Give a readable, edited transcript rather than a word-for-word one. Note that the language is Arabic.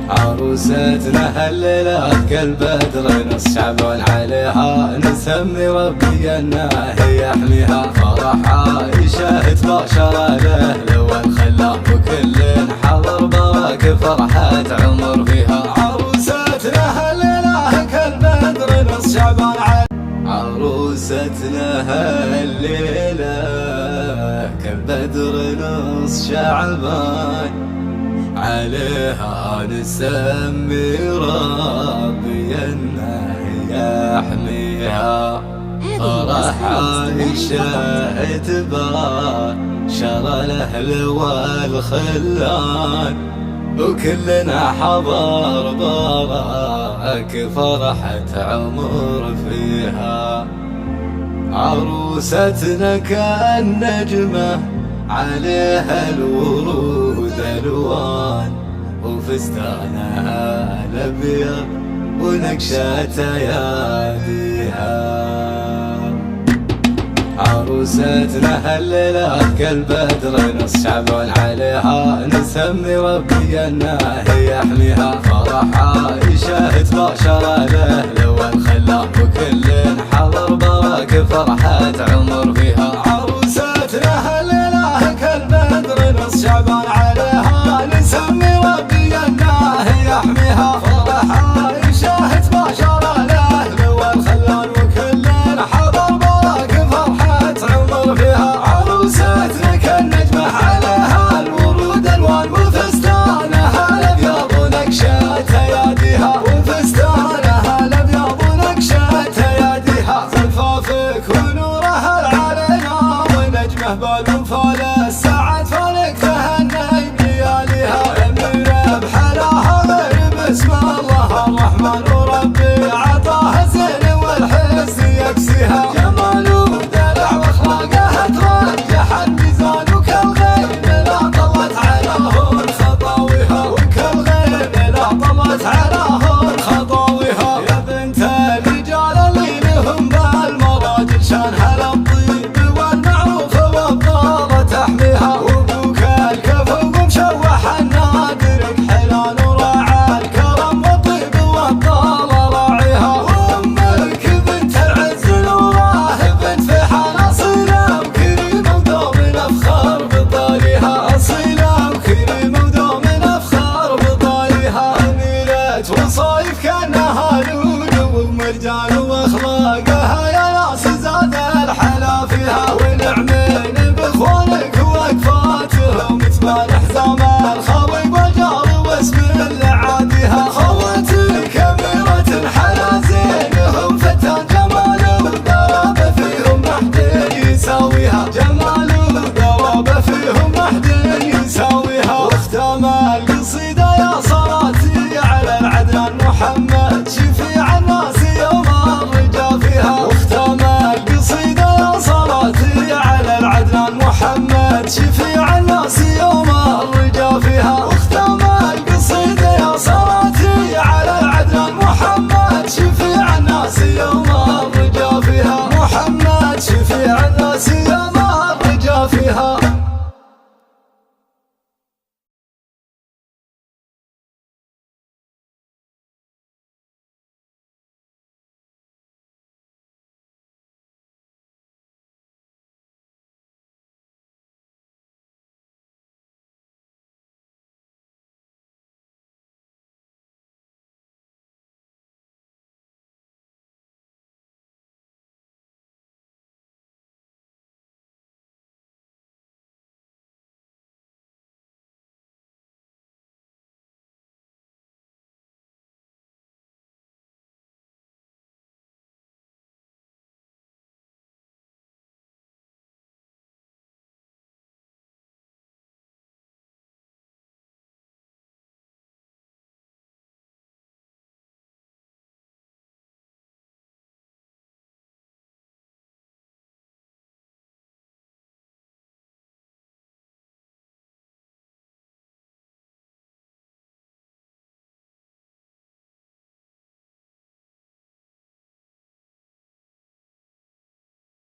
عروستنا هالليلة كالبدر نص شعبان عليها، نسمي ربي انها يحميها. فرح عايشة تباشر الاهل والخلة، وكل حضر برك فرحة عمر فيها. عروستنا هالليلة كالبدر نص شعبان عليها، عروستنا هالليلة كالبدر نص شعبان عليها، نسمي ربي انه يحميها. فرح عايشة تباشر الاهل والخلان، وكلنا حضر برك فرحة عمر فيها. عروستنا كالنجمة عليها الورود الوان، وفستانها الابيض ونقشة اياديها. عروستنا هالليلة كالبدر نص شعبان عليها، نسمي ربي انه يحميها. فرح عايشة تباشر الاهل والخلة، وكل حضر برك فرحة عمر فيها. عروستنا هالليلة